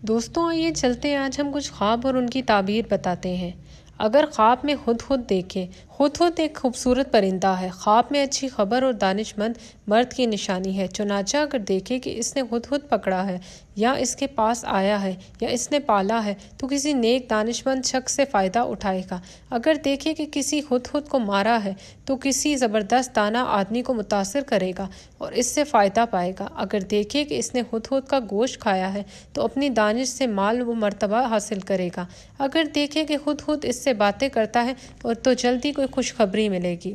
دوستوں آئیے چلتے ہیں، آج ہم کچھ خواب اور ان کی تعبیر بتاتے ہیں۔ اگر خواب میں ہدہد دیکھیں۔ ہدہد ایک خوبصورت پرندہ ہے۔ خواب میں اچھی خبر اور دانش مند مرد کی نشانی ہے۔ چنانچہ اگر دیکھے کہ اس نے ہدہد پکڑا ہے یا اس کے پاس آیا ہے یا اس نے پالا ہے تو کسی نیک دانش مند شخص سے فائدہ اٹھائے گا۔ اگر دیکھے کہ کسی ہدہد کو مارا ہے تو کسی زبردست دانا آدمی کو متاثر کرے گا اور اس سے فائدہ پائے گا۔ اگر دیکھے کہ اس نے ہدہد کا گوشت کھایا ہے تو اپنی دانش سے مال و مرتبہ حاصل کرے گا۔ اگر دیکھے کہ ہدہد اس سے باتیں کرتا ہے تو جلدی کوئی خوشخبری ملے گی۔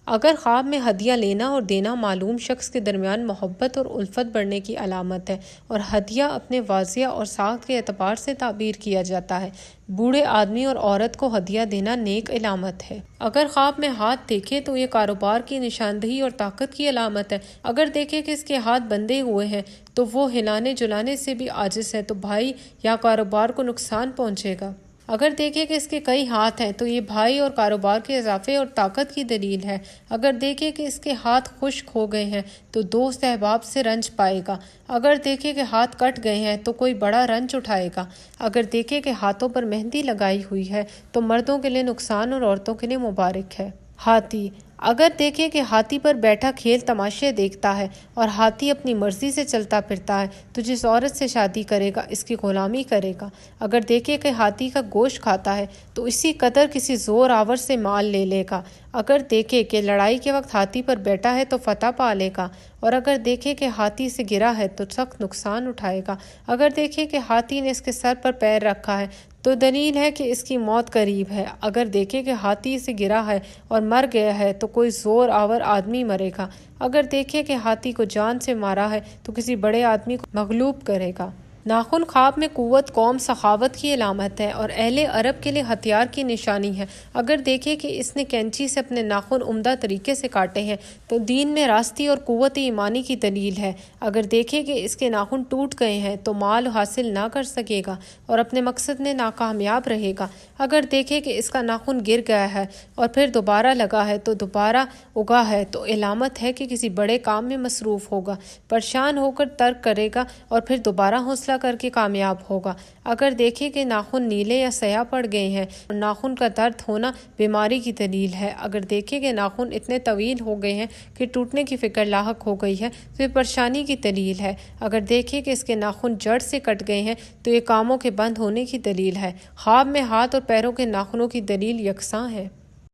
اگر خواب میں ہدیہ لینا اور دینا معلوم شخص کے درمیان محبت اور الفت بڑھنے کی علامت ہے، اور ہدیہ اپنے واضح اور ساخت کے اعتبار سے تعبیر کیا جاتا ہے۔ بوڑھے آدمی اور عورت کو ہدیہ دینا نیک علامت ہے۔ اگر خواب میں ہاتھ دیکھے تو یہ کاروبار کی نشاندہی اور طاقت کی علامت ہے۔ اگر دیکھے کہ اس کے ہاتھ بندھے ہوئے ہیں تو وہ ہلانے جلانے سے بھی عاجز ہے تو بھائی یا کاروبار کو نقصان پہنچے گا۔ اگر دیکھے کہ اس کے کئی ہاتھ ہیں تو یہ بھائی اور کاروبار کے اضافے اور طاقت کی دلیل ہے۔ اگر دیکھے کہ اس کے ہاتھ خشک ہو گئے ہیں تو دوست احباب سے رنج پائے گا۔ اگر دیکھے کہ ہاتھ کٹ گئے ہیں تو کوئی بڑا رنج اٹھائے گا۔ اگر دیکھے کہ ہاتھوں پر مہندی لگائی ہوئی ہے تو مردوں کے لیے نقصان اور عورتوں کے لیے مبارک ہے۔ ہاتھی۔ اگر دیکھے کہ ہاتھی پر بیٹھا کھیل تماشے دیکھتا ہے اور ہاتھی اپنی مرضی سے چلتا پھرتا ہے تو جس عورت سے شادی کرے گا اس کی غلامی کرے گا۔ اگر دیکھے کہ ہاتھی کا گوشت کھاتا ہے تو اسی قدر کسی زور آور سے مال لے لے گا۔ اگر دیکھے کہ لڑائی کے وقت ہاتھی پر بیٹھا ہے تو فتح پا لے گا، اور اگر دیکھے کہ ہاتھی سے گرا ہے تو سخت نقصان اٹھائے گا۔ اگر دیکھے کہ ہاتھی نے اس کے سر پر پیر رکھا ہے تو دلیل ہے کہ اس کی موت قریب ہے۔ اگر دیکھے کہ ہاتھی سے گرا ہے اور مر گیا ہے تو کوئی زور آور آدمی مرے گا۔ اگر دیکھے کہ ہاتھی کو جان سے مارا ہے تو کسی بڑے آدمی کو مغلوب کرے گا۔ ناخن خواب میں قوت، قوم، سخاوت کی علامت ہے اور اہل عرب کے لیے ہتھیار کی نشانی ہے۔ اگر دیکھے کہ اس نے کینچی سے اپنے ناخن عمدہ طریقے سے کاٹے ہیں تو دین میں راستی اور قوت ایمانی کی دلیل ہے۔ اگر دیکھے کہ اس کے ناخن ٹوٹ گئے ہیں تو مال حاصل نہ کر سکے گا اور اپنے مقصد میں ناکامیاب رہے گا۔ اگر دیکھے کہ اس کا ناخن گر گیا ہے اور پھر دوبارہ لگا ہے تو دوبارہ اگا ہے تو علامت ہے کہ کسی بڑے کام میں مصروف ہوگا، پریشان ہو کر ترک کرے گا اور پھر دوبارہ حوصلہ کر کے کامیاب ہوگا۔ اگر دیکھے کہ ناخن نیلے یا سیاہ پڑ گئے ہیں اور ناخن کا درد ہونا بیماری کی دلیل ہے۔ اگر دیکھے کہ ناخن اتنے طویل ہو گئے ہیں کہ ٹوٹنے کی فکر لاحق ہو گئی ہے تو یہ پریشانی کی دلیل ہے۔ اگر دیکھے کہ اس کے ناخن جڑ سے کٹ گئے ہیں تو یہ کاموں کے بند ہونے کی دلیل ہے۔ خواب میں ہاتھ اور پیروں کے ناخنوں کی دلیل یکساں ہے۔